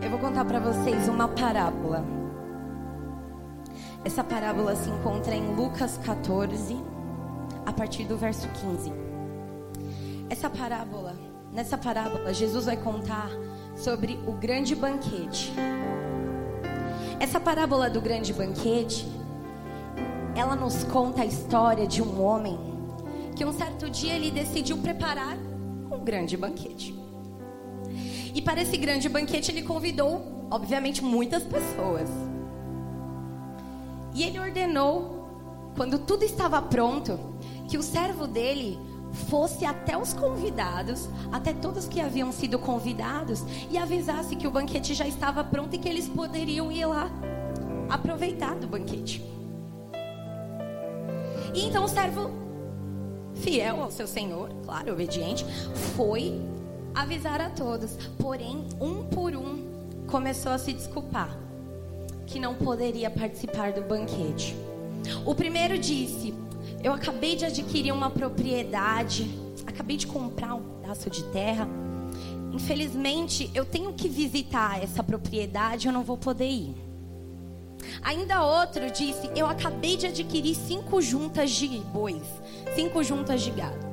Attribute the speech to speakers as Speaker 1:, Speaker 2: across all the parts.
Speaker 1: Eu vou contar para vocês uma parábola. Essa parábola se encontra em Lucas 14, a partir do verso 15. Nessa parábola, Jesus vai contar sobre o grande banquete. Essa parábola do grande banquete, ela nos conta a história de um homem que um certo dia ele decidiu preparar um grande banquete. E para esse grande banquete ele convidou, obviamente, muitas pessoas. E ele ordenou, quando tudo estava pronto, que o servo dele fosse até os convidados, até todos que haviam sido convidados, e avisasse que o banquete já estava pronto e que eles poderiam ir lá aproveitar do banquete. E então o servo, fiel ao seu senhor, claro, obediente, foi avisar a todos. Porém, um por um, começou a se desculpar que não poderia participar do banquete. O primeiro disse: eu acabei de adquirir uma propriedade, acabei de comprar um pedaço de terra. Infelizmente, eu tenho que visitar essa propriedade, eu não vou poder ir. Ainda outro disse: eu acabei de adquirir 5 juntas de bois, 5 juntas de gado,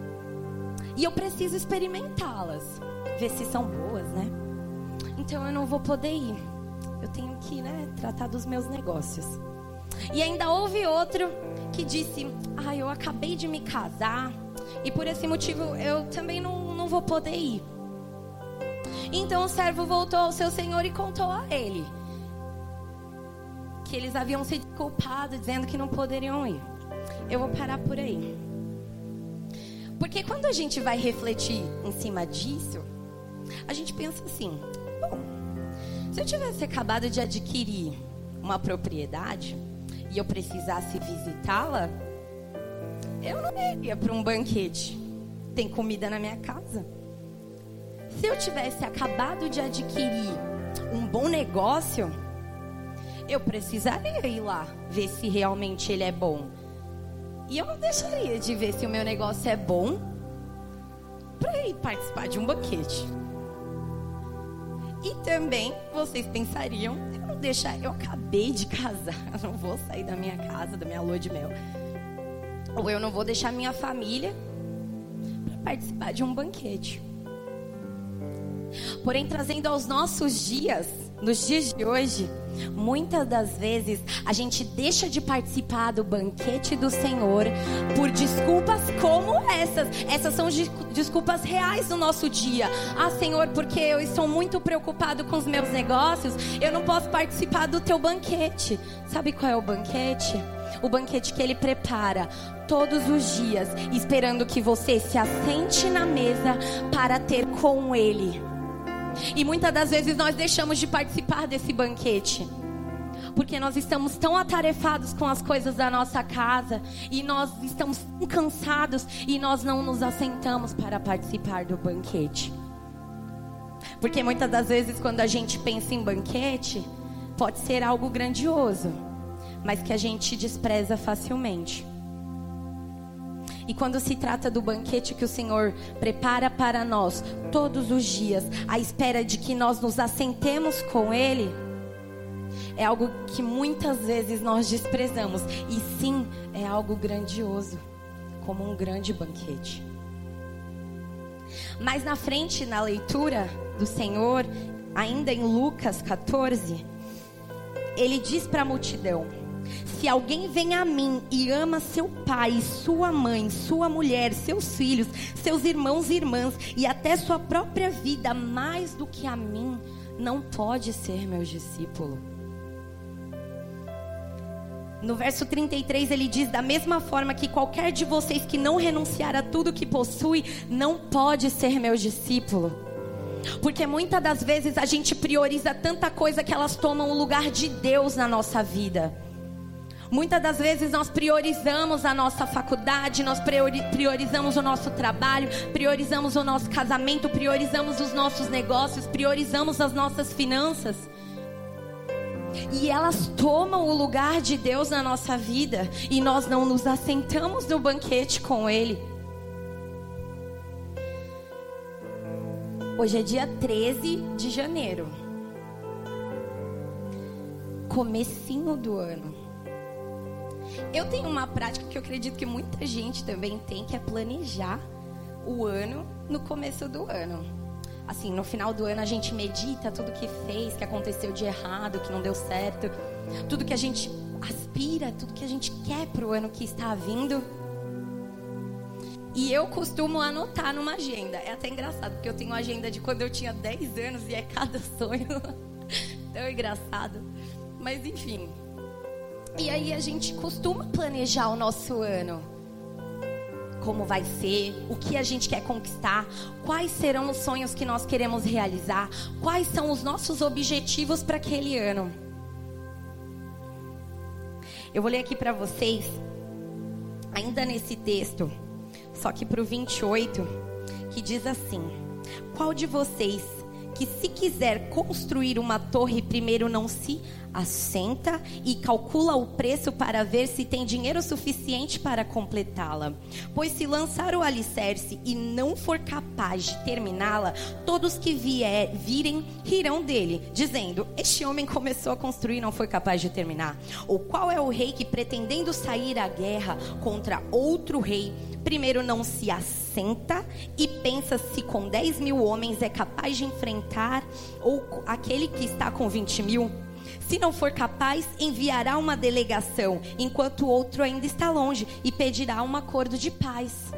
Speaker 1: e eu preciso experimentá-las, ver se são boas, né? Então eu não vou poder ir. Eu tenho que, tratar dos meus negócios. E ainda houve outro que disse: eu acabei de me casar e por esse motivo eu também não vou poder ir. Então o servo voltou ao seu senhor e contou a ele que eles haviam se desculpado, dizendo que não poderiam ir. Eu vou parar por aí. Porque quando a gente vai refletir em cima disso, a gente pensa assim: bom, se eu tivesse acabado de adquirir uma propriedade e eu precisasse visitá-la, eu não iria para um banquete. Tem comida na minha casa. Se eu tivesse acabado de adquirir um bom negócio, eu precisaria ir lá ver se realmente ele é bom. E eu não deixaria de ver se o meu negócio é bom para ir participar de um banquete. E também vocês pensariam: eu acabei de casar, eu não vou sair da minha casa, da minha lua de mel, ou eu não vou deixar minha família para participar de um banquete. Porém, trazendo aos nossos dias, nos dias de hoje, muitas das vezes a gente deixa de participar do banquete do Senhor por desculpas como essas. Essas são desculpas reais do nosso dia. Senhor, porque eu estou muito preocupado com os meus negócios, eu não posso participar do teu banquete. Sabe qual é o banquete? O banquete que Ele prepara todos os dias, esperando que você se assente na mesa para ter com Ele. E muitas das vezes nós deixamos de participar desse banquete porque nós estamos tão atarefados com as coisas da nossa casa, e nós estamos tão cansados, e nós não nos assentamos para participar do banquete. Porque muitas das vezes quando a gente pensa em banquete, pode ser algo grandioso, mas que a gente despreza facilmente. E quando se trata do banquete que o Senhor prepara para nós todos os dias, à espera de que nós nos assentemos com Ele, é algo que muitas vezes nós desprezamos. E sim, é algo grandioso, como um grande banquete. Mas na frente, na leitura do Senhor, ainda em Lucas 14, Ele diz para a multidão: se alguém vem a mim e ama seu pai, sua mãe, sua mulher, seus filhos, seus irmãos e irmãs, e até sua própria vida mais do que a mim, não pode ser meu discípulo. No verso 33 ele diz: da mesma forma que qualquer de vocês que não renunciar a tudo que possui, não pode ser meu discípulo. Porque muitas das vezes a gente prioriza tanta coisa que elas tomam o lugar de Deus na nossa vida. Muitas das vezes nós priorizamos a nossa faculdade, nós priorizamos o nosso trabalho, priorizamos o nosso casamento, priorizamos os nossos negócios, priorizamos as nossas finanças. E elas tomam o lugar de Deus na nossa vida, e nós não nos assentamos no banquete com Ele. Hoje é dia 13 de janeiro. comecinho do ano. Eu tenho uma prática que eu acredito que muita gente também tem, que é planejar o ano no começo do ano. Assim, no final do ano a gente medita tudo que fez, que aconteceu de errado, que não deu certo, tudo que a gente aspira, tudo que a gente quer pro ano que está vindo. E eu costumo anotar numa agenda. É até engraçado, porque eu tenho agenda de quando eu tinha 10 anos e é cada sonho tão engraçado. Mas enfim. E aí a gente costuma planejar o nosso ano. Como vai ser, o que a gente quer conquistar, quais serão os sonhos que nós queremos realizar, quais são os nossos objetivos para aquele ano. Eu vou ler aqui para vocês, ainda nesse texto, só que para o 28, que diz assim: qual de vocês que, se quiser construir uma torre, primeiro não se assenta e calcula o preço para ver se tem dinheiro suficiente para completá-la? Pois se lançar o alicerce e não for capaz de terminá-la, todos que virem rirão dele, dizendo: este homem começou a construir e não foi capaz de terminar. Ou qual é o rei que, pretendendo sair à guerra contra outro rei, primeiro não se assenta e pensa se com 10.000 homens é capaz de enfrentar ou aquele que está com 20.000? Se não for capaz, enviará uma delegação, enquanto o outro ainda está longe, e pedirá um acordo de paz.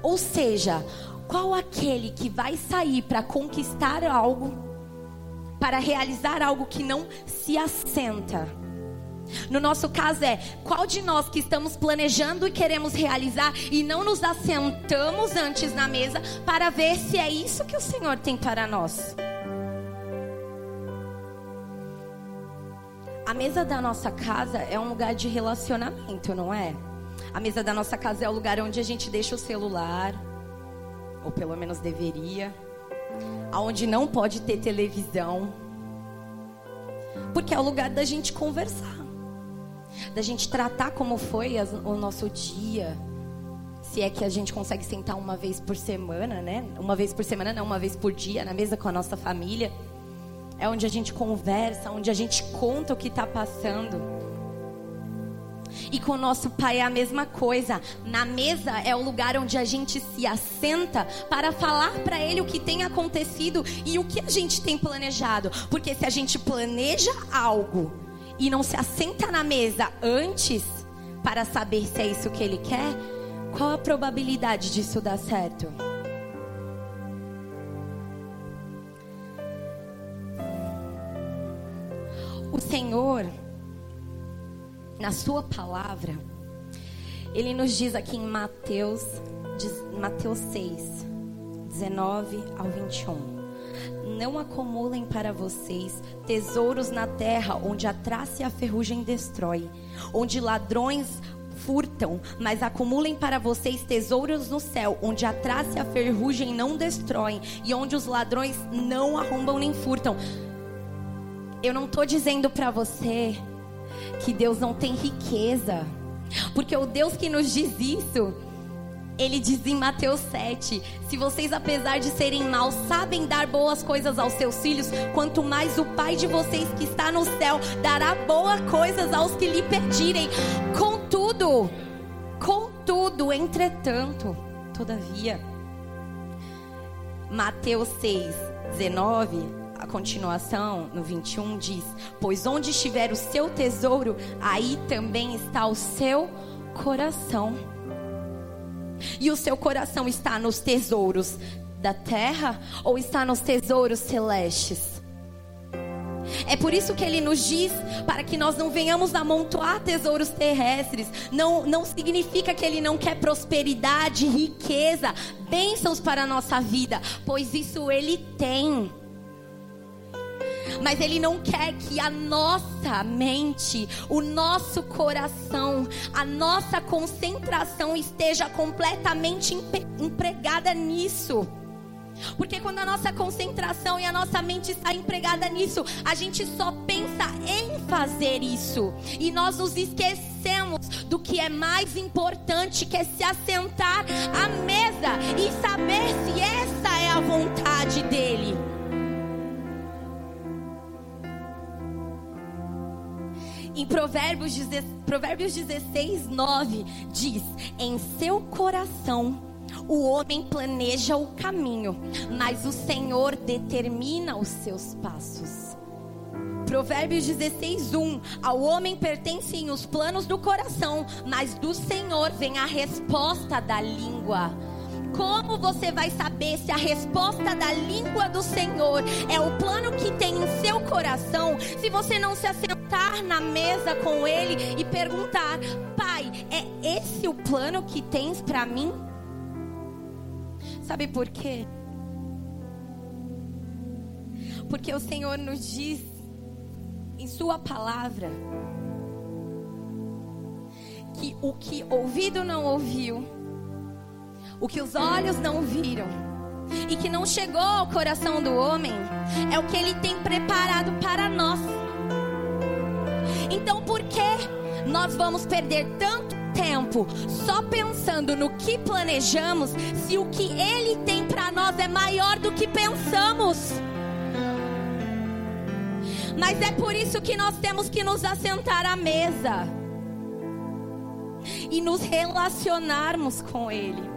Speaker 1: Ou seja, qual aquele que vai sair para conquistar algo, para realizar algo que não se assenta? No nosso caso qual de nós que estamos planejando e queremos realizar e não nos assentamos antes na mesa para ver se é isso que o Senhor tem para nós? A mesa da nossa casa é um lugar de relacionamento, não é? A mesa da nossa casa é o lugar onde a gente deixa o celular, ou pelo menos deveria, aonde não pode ter televisão, porque é o lugar da gente conversar, da gente tratar como foi o nosso dia, se é que a gente consegue sentar uma vez por semana, né? Uma vez por semana não, uma vez por dia na mesa com a nossa família. É onde a gente conversa, onde a gente conta o que está passando. E com o nosso Pai é a mesma coisa. Na mesa é o lugar onde a gente se assenta para falar para Ele o que tem acontecido e o que a gente tem planejado. Porque se a gente planeja algo e não se assenta na mesa antes para saber se é isso que Ele quer, qual a probabilidade disso dar certo? O Senhor, na sua palavra, Ele nos diz aqui em Mateus 6, 19 ao 21. Não acumulem para vocês tesouros na terra, onde a traça e a ferrugem destrói, onde ladrões furtam, mas acumulem para vocês tesouros no céu, onde a traça e a ferrugem não destroem, e onde os ladrões não arrombam nem furtam. Eu não estou dizendo para você que Deus não tem riqueza, porque o Deus que nos diz isso, Ele diz em Mateus 7, se vocês, apesar de serem maus, sabem dar boas coisas aos seus filhos, quanto mais o Pai de vocês que está no céu dará boas coisas aos que lhe pedirem. Contudo, entretanto, todavia, Mateus 6, 19, a continuação, no 21, diz: pois onde estiver o seu tesouro, aí também está o seu coração. E o seu coração está nos tesouros da terra ou está nos tesouros celestes? É por isso que Ele nos diz para que nós não venhamos amontoar tesouros terrestres. Não significa que Ele não quer prosperidade, riqueza, bênçãos para a nossa vida, pois isso Ele tem. Mas Ele não quer que a nossa mente, o nosso coração, a nossa concentração esteja completamente empregada nisso. Porque quando a nossa concentração e a nossa mente está empregada nisso, a gente só pensa em fazer isso. E nós nos esquecemos do que é mais importante, que é se assentar à mesa e saber se essa é a vontade dEle. Em Provérbios 16, 9 diz: em seu coração o homem planeja o caminho, mas o Senhor determina os seus passos. Provérbios 16, 1: ao homem pertencem os planos do coração, mas do Senhor vem a resposta da língua. Como você vai saber se a resposta da língua do Senhor é o plano que tem em seu coração, se você não se assentar na mesa com Ele e perguntar: Pai, é esse o plano que tens para mim? Sabe por quê? Porque o Senhor nos diz em sua palavra que o que ouvido não ouviu, o que os olhos não viram e que não chegou ao coração do homem, é o que Ele tem preparado para nós. Então por que nós vamos perder tanto tempo só pensando no que planejamos, se o que Ele tem para nós é maior do que pensamos? Mas é por isso que nós temos que nos assentar à mesa e nos relacionarmos com Ele.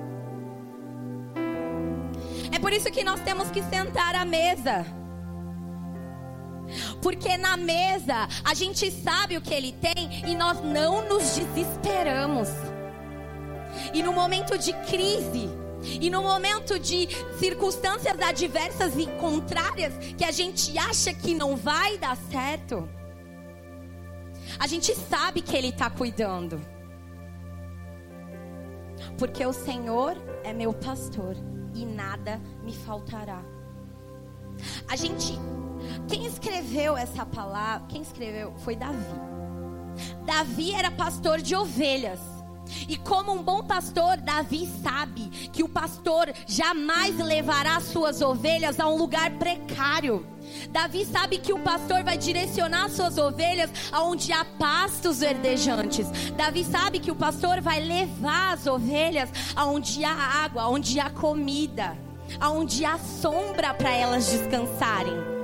Speaker 1: É por isso que nós temos que sentar à mesa. Porque na mesa a gente sabe o que Ele tem e nós não nos desesperamos. E no momento de crise, e no momento de circunstâncias adversas e contrárias, que a gente acha que não vai dar certo, a gente sabe que Ele está cuidando. Porque o Senhor é meu pastor e nada me faltará. Quem escreveu essa palavra? Quem escreveu foi Davi. Davi era pastor de ovelhas. E como um bom pastor, Davi sabe que o pastor jamais levará suas ovelhas a um lugar precário. Davi sabe que o pastor vai direcionar suas ovelhas aonde há pastos verdejantes. Davi sabe que o pastor vai levar as ovelhas aonde há água, aonde há comida, aonde há sombra para elas descansarem.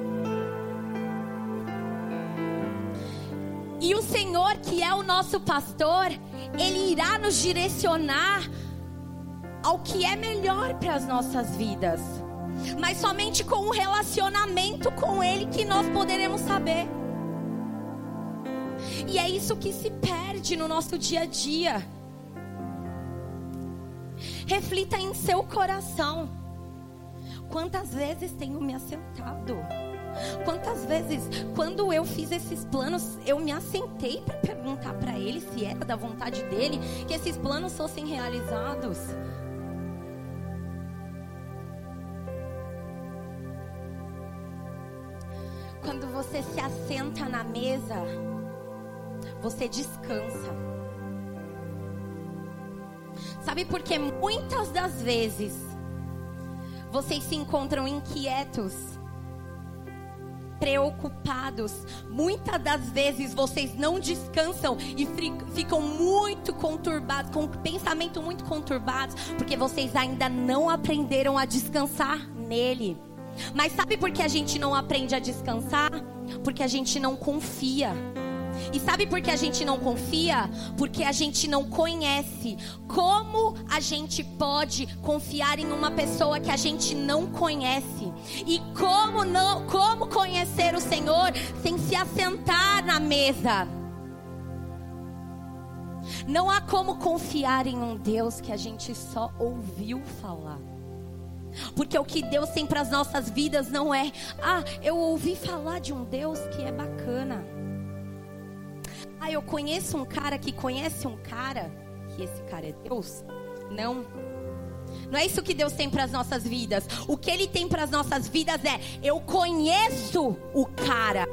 Speaker 1: E o Senhor, que é o nosso pastor, Ele irá nos direcionar ao que é melhor para as nossas vidas. Mas somente com um relacionamento com Ele que nós poderemos saber. E é isso que se perde no nosso dia a dia. Reflita em seu coração. Quantas vezes tenho me assentado? Quantas vezes, quando eu fiz esses planos, eu me assentei para perguntar para Ele se era da vontade dEle que esses planos fossem realizados? Quando você se assenta na mesa, você descansa. Sabe por que muitas das vezes vocês se encontram inquietos, preocupados? Muitas das vezes vocês não descansam e ficam muito conturbados, com pensamento muito conturbados, porque vocês ainda não aprenderam a descansar nele. Mas sabe por que a gente não aprende a descansar? Porque a gente não confia. E sabe por que a gente não confia? Porque a gente não conhece. Como a gente pode confiar em uma pessoa que a gente não conhece? E como conhecer o Senhor sem se assentar na mesa? Não há como confiar em um Deus que a gente só ouviu falar. Porque o que Deus tem para as nossas vidas não é: eu ouvi falar de um Deus que é bacana. Eu conheço um cara que conhece um cara, que esse cara é Deus. Não é isso que Deus tem para as nossas vidas. O que Ele tem para as nossas vidas é: eu conheço o cara.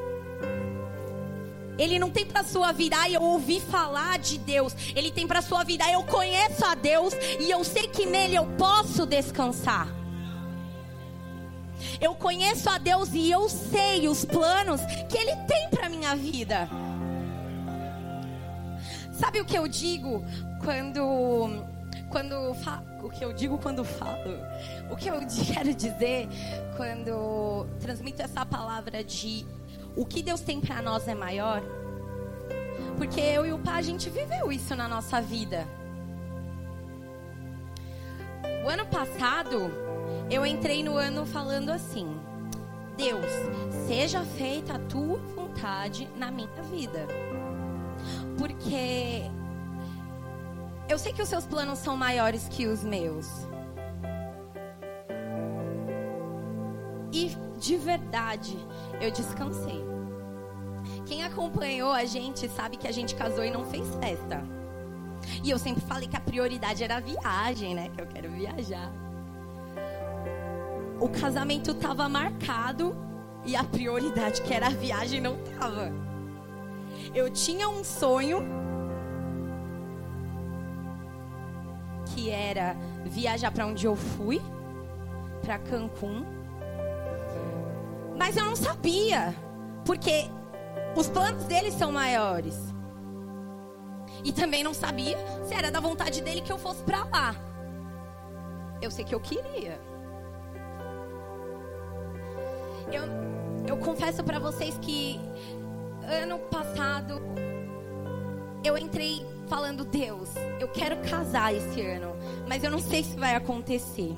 Speaker 1: Ele não tem para a sua vida: eu ouvi falar de Deus. Ele tem para a sua vida: eu conheço a Deus e eu sei que nele eu posso descansar. Eu conheço a Deus e eu sei os planos que Ele tem para minha vida. Sabe o que eu digo o que eu digo quando falo? O que eu quero dizer quando transmito essa palavra de o que Deus tem para nós é maior? Porque eu e o pai, a gente viveu isso na nossa vida. O ano passado, eu entrei no ano falando assim: Deus, seja feita a tua vontade na minha vida. Porque eu sei que os seus planos são maiores que os meus. E de verdade, eu descansei. Quem acompanhou a gente sabe que a gente casou e não fez festa. E eu sempre falei que a prioridade era a viagem, né? Que eu quero viajar. O casamento estava marcado e a prioridade, que era a viagem, não estava. Eu tinha um sonho que era viajar para onde eu fui, para Cancún. Mas eu não sabia, porque os planos dele são maiores. E também não sabia se era da vontade dele que eu fosse para lá. Eu sei que eu queria. Eu confesso para vocês que ano passado eu entrei falando: Deus, eu quero casar esse ano, mas eu não sei se vai acontecer.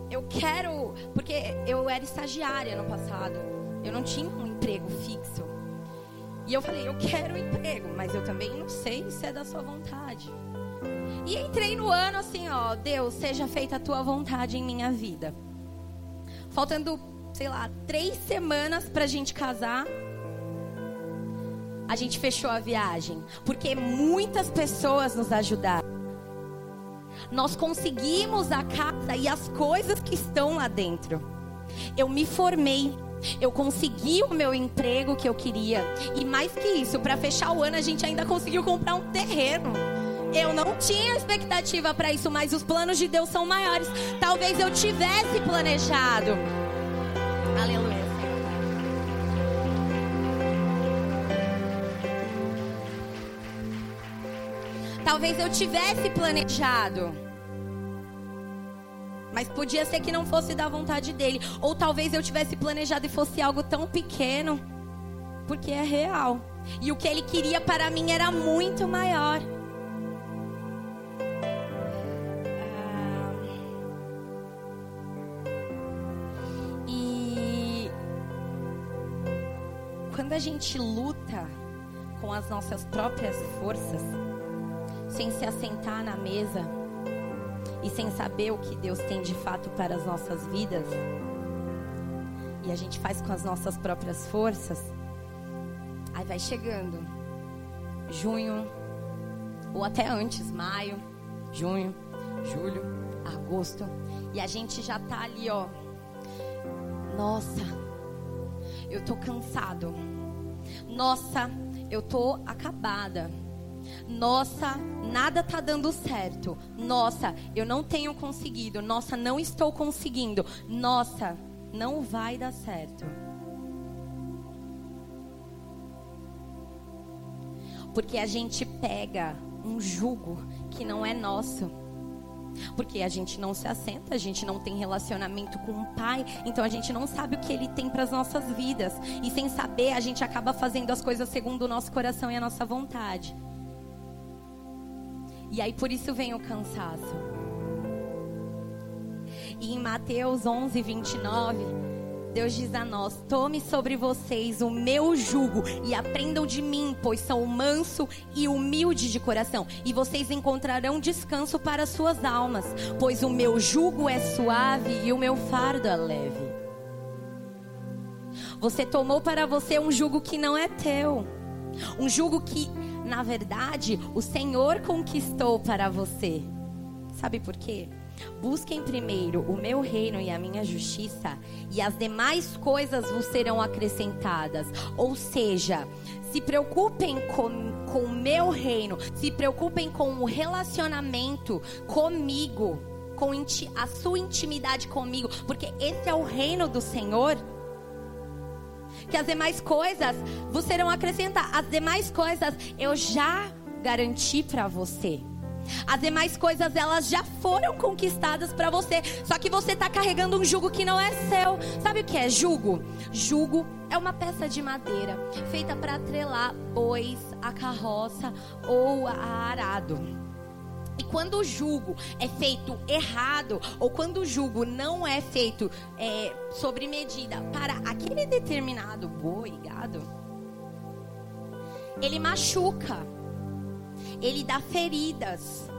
Speaker 1: Eu quero, porque eu era estagiária ano passado, eu não tinha um emprego fixo. E eu falei: eu quero um emprego, mas eu também não sei se é da sua vontade. E entrei no ano assim, ó: Deus, seja feita a tua vontade em minha vida. Faltando, sei lá, 3 semanas pra gente casar, a gente fechou a viagem, porque muitas pessoas nos ajudaram. Nós conseguimos a casa e as coisas que estão lá dentro. Eu me formei, eu consegui o meu emprego que eu queria. E mais que isso, para fechar o ano, a gente ainda conseguiu comprar um terreno. Eu não tinha expectativa para isso, mas os planos de Deus são maiores. Talvez eu tivesse planejado. Aleluia. Talvez eu tivesse planejado, mas podia ser que não fosse da vontade dele. Ou talvez eu tivesse planejado e fosse algo tão pequeno, porque é real. E o que ele queria para mim era muito maior. E quando a gente luta com as nossas próprias forças, sem se assentar na mesa e sem saber o que Deus tem de fato para as nossas vidas, e a gente faz com as nossas próprias forças, aí vai chegando junho, ou até antes, maio, junho, julho, agosto, e a gente já tá ali, ó: nossa, eu tô cansado, nossa, eu tô acabada, nossa, nada tá dando certo, nossa, eu não tenho conseguido, nossa, não estou conseguindo, nossa, não vai dar certo. Porque a gente pega um jugo que não é nosso. Porque a gente não se assenta, a gente não tem relacionamento com o Pai, então a gente não sabe o que Ele tem para as nossas vidas. E sem saber, a gente acaba fazendo as coisas segundo o nosso coração e a nossa vontade. E aí por isso vem o cansaço. E em Mateus 11, 29, Deus diz a nós: tome sobre vocês o meu jugo e aprendam de mim, pois sou manso e humilde de coração, e vocês encontrarão descanso para as suas almas, pois o meu jugo é suave e o meu fardo é leve. Você tomou para você um jugo que não é teu, um jugo que, na verdade, o Senhor conquistou para você. Sabe por quê? Busquem primeiro o meu reino e a minha justiça, e as demais coisas vos serão acrescentadas. Ou seja, se preocupem com o meu reino, se preocupem com o relacionamento comigo, com a sua intimidade comigo, porque esse é o reino do Senhor. Que as demais coisas vos serão acrescentadas. As demais coisas eu já garanti para você. As demais coisas, elas já foram conquistadas para você. Só que você está carregando um jugo que não é seu. Sabe o que é jugo? Jugo é uma peça de madeira feita para atrelar bois, a carroça ou a arado. E quando o jugo é feito errado, ou quando o jugo não é feito sobre medida para aquele determinado boi, gado, ele machuca, ele dá feridas.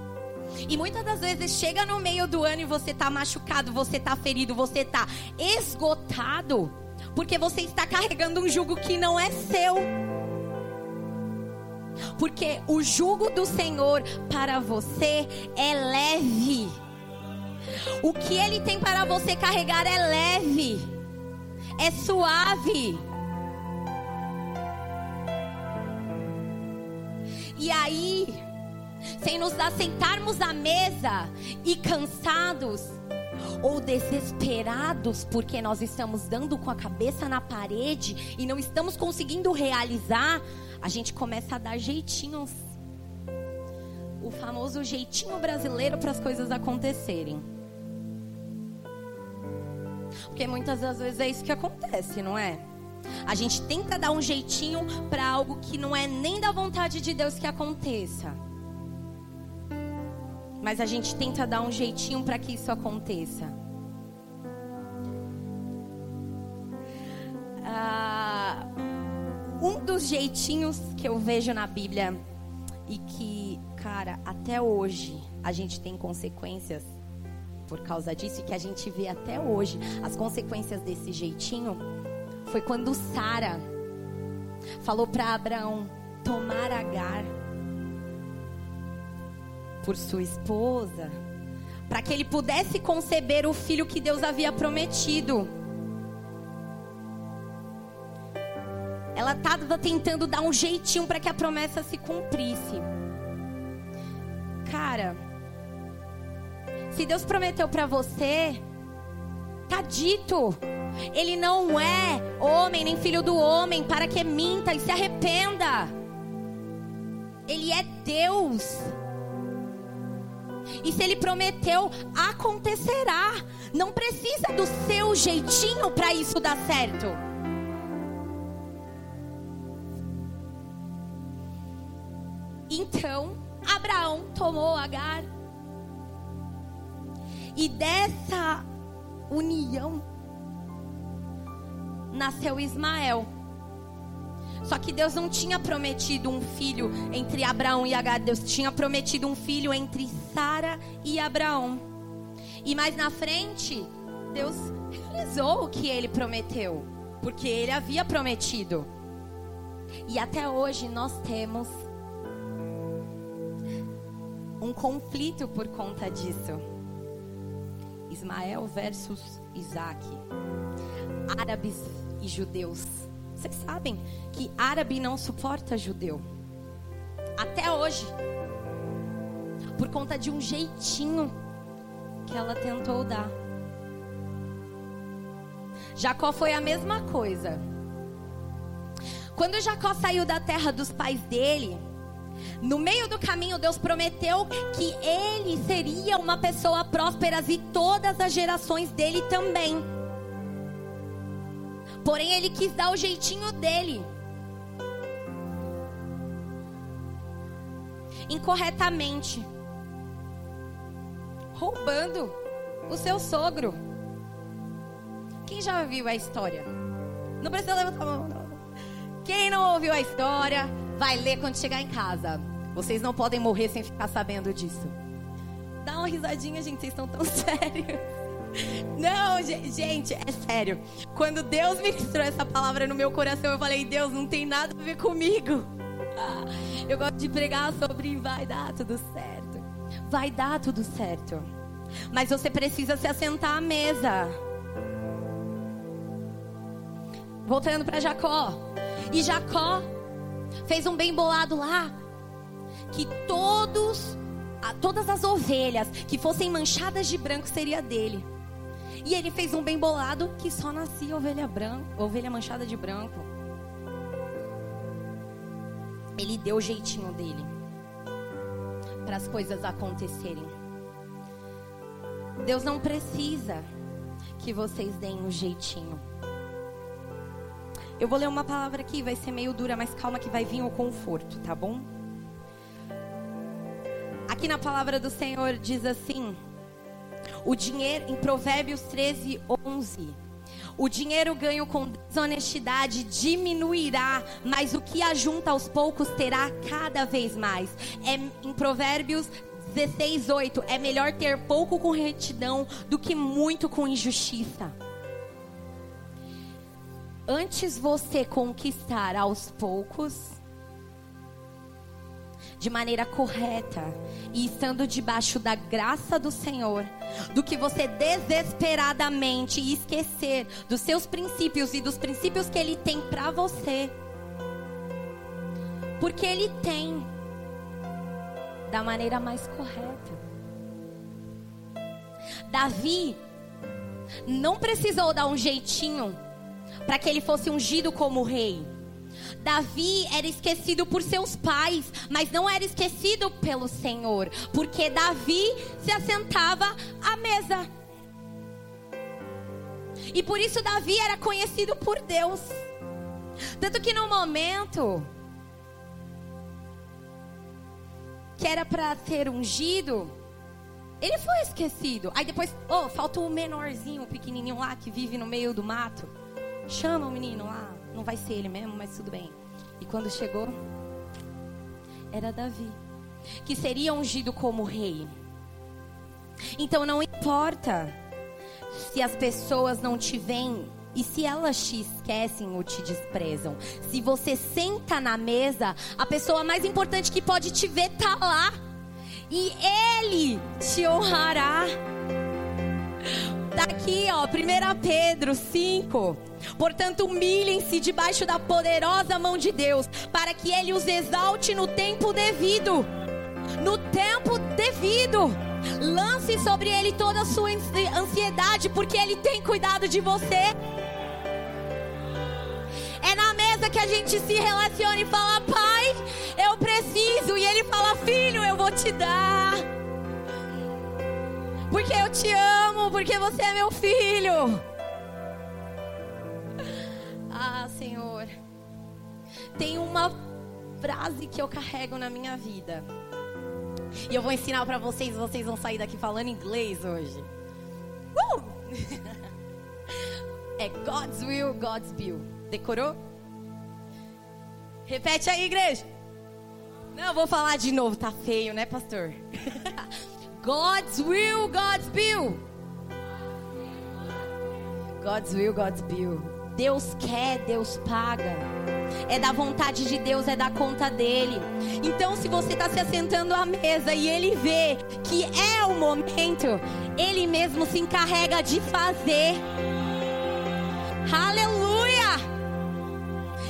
Speaker 1: E muitas das vezes chega no meio do ano e você está machucado, você está ferido, você está esgotado, porque você está carregando um jugo que não é seu. Porque o jugo do Senhor para você é leve. O que Ele tem para você carregar é leve, é suave. E aí, sem nos assentarmos à mesa e cansados ou desesperados porque nós estamos dando com a cabeça na parede e não estamos conseguindo realizar, a gente começa a dar jeitinhos. O famoso jeitinho brasileiro para as coisas acontecerem. Porque muitas das vezes é isso que acontece, não é? A gente tenta dar um jeitinho para algo que não é nem da vontade de Deus que aconteça. Mas a gente tenta dar um jeitinho para que isso aconteça. Um dos jeitinhos que eu vejo na Bíblia e que, cara, até hoje a gente tem consequências por causa disso, e que a gente vê até hoje as consequências desse jeitinho, foi quando Sara falou para Abraão tomar Agar por sua esposa, para que ele pudesse conceber o filho que Deus havia prometido. Ela estava tentando dar um jeitinho para que a promessa se cumprisse. Cara, se Deus prometeu para você, tá dito. Ele não é homem nem filho do homem para que minta e se arrependa. Ele é Deus. E se Ele prometeu, acontecerá. Não precisa do seu jeitinho para isso dar certo. Então, Abraão tomou Agar. E dessa união nasceu Ismael. Só que Deus não tinha prometido um filho entre Abraão e Agar. Deus tinha prometido um filho entre Sara e Abraão. E mais na frente, Deus realizou o que Ele prometeu, porque Ele havia prometido. E até hoje nós temos um conflito por conta disso. Ismael versus Isaac. Árabes e judeus. Vocês sabem que árabe não suporta judeu. Até hoje. Por conta de um jeitinho que ela tentou dar. Jacó foi a mesma coisa. Quando Jacó saiu da terra dos pais dele, no meio do caminho Deus prometeu que ele seria uma pessoa próspera e todas as gerações dele também. Porém ele quis dar o jeitinho dele. Incorretamente. Roubando o seu sogro. Quem já ouviu a história? Não precisa levantar a mão, não. Quem não ouviu a história, vai ler quando chegar em casa. Vocês não podem morrer sem ficar sabendo disso. Dá uma risadinha, gente, vocês estão tão sérios. Não, gente, é sério. Quando Deus ministrou essa palavra no meu coração, eu falei, Deus, não tem nada a ver comigo. Eu gosto de pregar sobre vai dar tudo certo. Vai dar tudo certo. Mas você precisa se assentar à mesa. Voltando para Jacó. E Jacó fez um bem bolado lá, que todas as ovelhas que fossem manchadas de branco seria dele. E ele fez um bem bolado que só nascia ovelha manchada de branco. Ele deu o jeitinho dele para as coisas acontecerem. Deus não precisa que vocês deem um jeitinho. Eu vou ler uma palavra aqui, vai ser meio dura, mas calma que vai vir o conforto, tá bom? Aqui na palavra do Senhor diz assim, o dinheiro, em Provérbios 13:11, o dinheiro ganho com desonestidade diminuirá, mas o que ajunta aos poucos terá cada vez mais. Em Provérbios 16:8, é melhor ter pouco com retidão do que muito com injustiça. Antes você conquistar aos poucos, de maneira correta e estando debaixo da graça do Senhor, do que você desesperadamente esquecer dos seus princípios e dos princípios que Ele tem para você. Porque Ele tem da maneira mais correta. Davi não precisou dar um jeitinho para que ele fosse ungido como rei. Davi era esquecido por seus pais, mas não era esquecido pelo Senhor, porque Davi se assentava à mesa. E por isso Davi era conhecido por Deus. Tanto que no momento que era para ser ungido, ele foi esquecido. Aí depois, falta o menorzinho, o pequenininho lá que vive no meio do mato. Chama o menino lá, não vai ser ele mesmo, mas tudo bem. E quando chegou, era Davi, que seria ungido como rei. Então não importa se as pessoas não te veem e se elas te esquecem ou te desprezam. Se você senta na mesa, a pessoa mais importante que pode te ver tá lá. E Ele te honrará. Tá aqui, 1 Pedro 5. Portanto, humilhem-se debaixo da poderosa mão de Deus, para que Ele os exalte no tempo devido. No tempo devido. Lance sobre Ele toda a sua ansiedade, porque Ele tem cuidado de você. É na mesa que a gente se relaciona e fala: Pai, eu preciso. E Ele fala: Filho, eu vou te dar. Porque eu te amo, porque você é meu filho. Ah, Senhor, tem uma frase que eu carrego na minha vida. E eu vou ensinar pra vocês, vocês vão sair daqui falando inglês hoje. É God's will, God's bill. Decorou? Repete aí, igreja. Não, eu vou falar de novo, tá feio, né, pastor? God's will, God's bill. God's will, God's bill. Deus quer, Deus paga. É da vontade de Deus, é da conta dele. Então, se você está se assentando à mesa e ele vê que é o momento, ele mesmo se encarrega de fazer. Aleluia!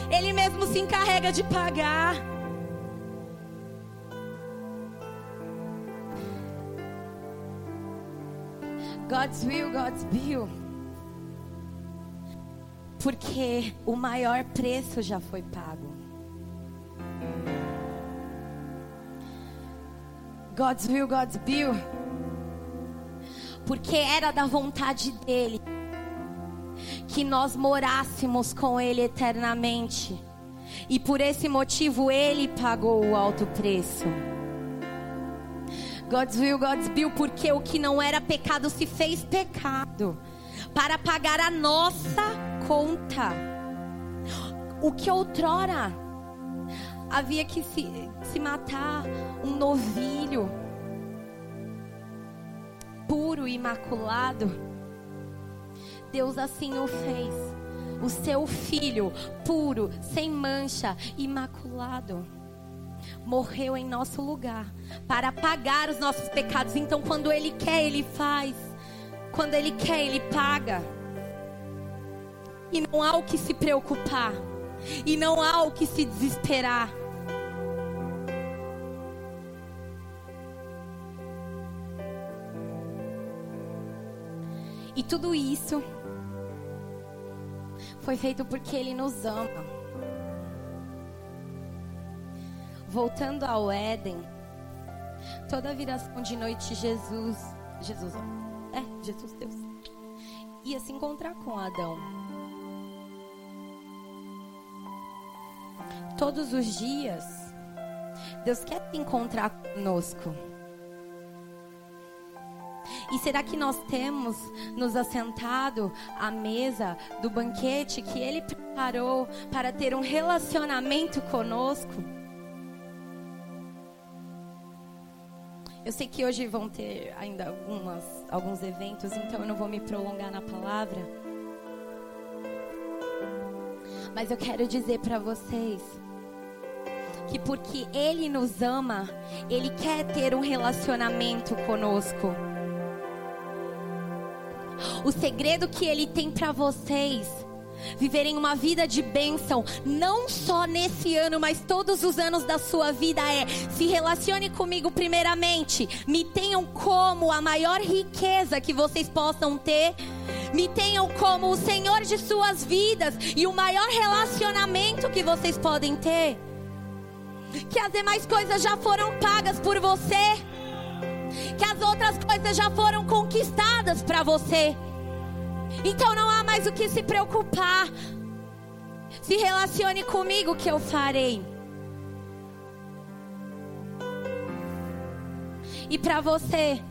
Speaker 1: Ele mesmo se encarrega de pagar. God's will, God's bill. Porque o maior preço já foi pago. God's will, God's bill. Porque era da vontade dele que nós morássemos com ele eternamente. E por esse motivo ele pagou o alto preço. God's will, God's bill. Porque o que não era pecado se fez pecado para pagar a nossa conta. O que outrora havia que se matar um novilho puro e imaculado, Deus assim o fez. O seu filho puro, sem mancha, imaculado, morreu em nosso lugar para pagar os nossos pecados. Então quando Ele quer, Ele faz. Quando Ele quer, Ele paga. E não há o que se preocupar. E não há o que se desesperar. E tudo isso foi feito porque Ele nos ama. Voltando ao Éden, toda a viração de noite, Jesus Deus, ia se encontrar com Adão. Todos os dias, Deus quer se encontrar conosco. E será que nós temos nos assentado à mesa do banquete que Ele preparou para ter um relacionamento conosco? Eu sei que hoje vão ter ainda alguns eventos, então eu não vou me prolongar na palavra. Mas eu quero dizer para vocês que porque Ele nos ama, Ele quer ter um relacionamento conosco. O segredo que Ele tem para vocês viverem uma vida de bênção, não só nesse ano, mas todos os anos da sua vida, se relacione comigo primeiramente. Me tenham como a maior riqueza que vocês possam ter. Me tenham como o Senhor de suas vidas e o maior relacionamento que vocês podem ter. Que as demais coisas já foram pagas por você. Que as outras coisas já foram conquistadas para você. Então não há mais o que se preocupar. Se relacione comigo que eu farei. E para você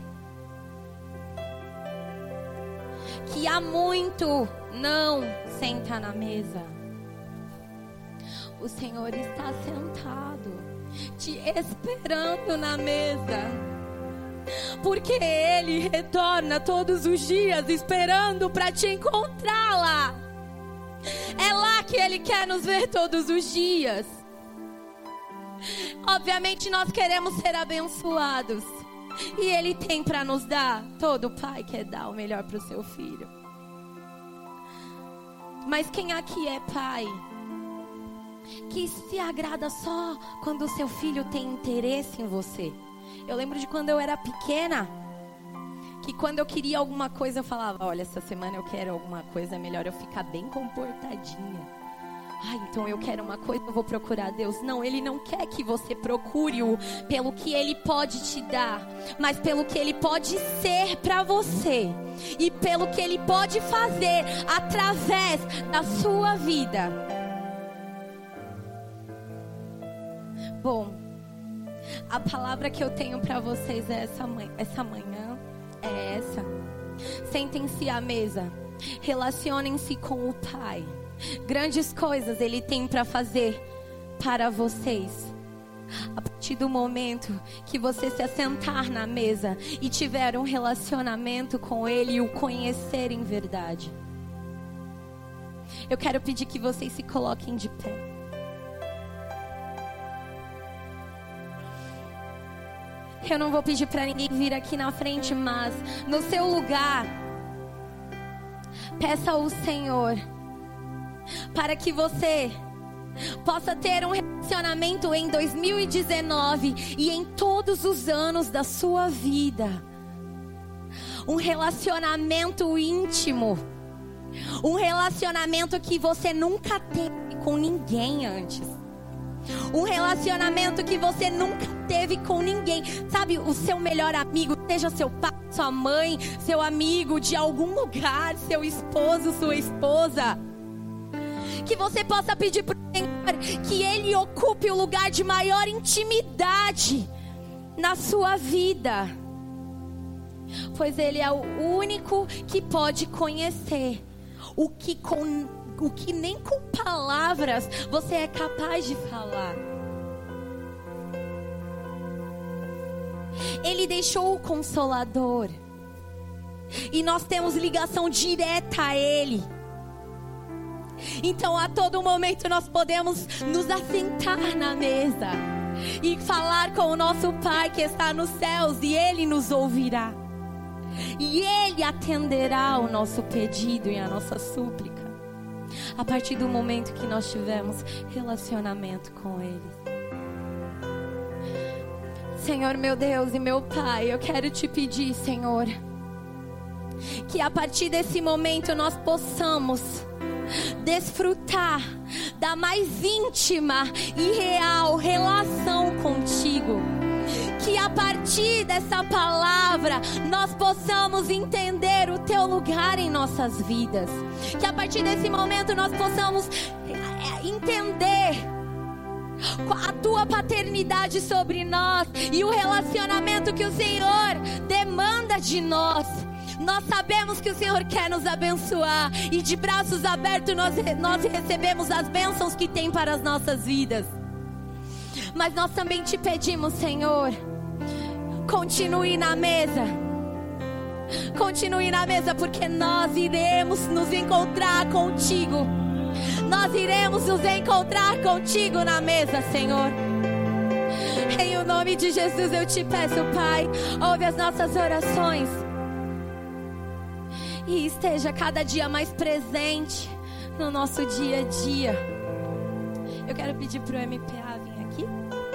Speaker 1: que há muito não senta na mesa, o Senhor está sentado, te esperando na mesa. Porque Ele retorna todos os dias esperando para te encontrar lá. É lá que Ele quer nos ver todos os dias. Obviamente nós queremos ser abençoados. E Ele tem para nos dar. Todo pai quer dar o melhor para o seu filho. Mas quem aqui é pai que se agrada só quando o seu filho tem interesse em você? Eu lembro de quando eu era pequena, que quando eu queria alguma coisa eu falava: olha, essa semana eu quero alguma coisa, é melhor eu ficar bem comportadinha. Então eu quero uma coisa, eu vou procurar Deus. Não, Ele não quer que você procure-o pelo que Ele pode te dar, mas pelo que Ele pode ser para você e pelo que Ele pode fazer através da sua vida. Bom, a palavra que eu tenho para vocês essa manhã é essa. Sentem-se à mesa, relacionem-se com o Pai. Grandes coisas Ele tem para fazer para vocês. A partir do momento que você se assentar na mesa e tiver um relacionamento com Ele e o conhecer em verdade. Eu quero pedir que vocês se coloquem de pé. Eu não vou pedir para ninguém vir aqui na frente, mas no seu lugar, peça ao Senhor para que você possa ter um relacionamento em 2019 e em todos os anos da sua vida. Um relacionamento íntimo. Um relacionamento que você nunca teve com ninguém antes. Um relacionamento que você nunca teve com ninguém. Sabe, o seu melhor amigo, seja seu pai, sua mãe, seu amigo de algum lugar, seu esposo, sua esposa. Que você possa pedir para o Senhor que Ele ocupe o lugar de maior intimidade na sua vida. Pois Ele é o único que pode conhecer o que nem com palavras você é capaz de falar. Ele deixou o Consolador e nós temos ligação direta a Ele. Então a todo momento nós podemos nos assentar na mesa e falar com o nosso Pai que está nos céus, e Ele nos ouvirá. E Ele atenderá o nosso pedido e a nossa súplica. A partir do momento que nós tivermos relacionamento com Ele. Senhor, meu Deus e meu Pai, eu quero te pedir, Senhor, que a partir desse momento nós possamos desfrutar da mais íntima e real relação contigo. Que a partir dessa palavra nós possamos entender o teu lugar em nossas vidas. Que a partir desse momento nós possamos entender a tua paternidade sobre nós e o relacionamento que o Senhor demanda de nós. Nós sabemos que o Senhor quer nos abençoar e de braços abertos nós recebemos as bênçãos que tem para as nossas vidas. Mas nós também te pedimos, Senhor, continue na mesa. Continue na mesa, porque nós iremos nos encontrar contigo. Nós iremos nos encontrar contigo na mesa, Senhor. Em o nome de Jesus eu te peço, Pai, ouve as nossas orações e esteja cada dia mais presente no nosso dia a dia. Eu quero pedir pro MPA vir aqui.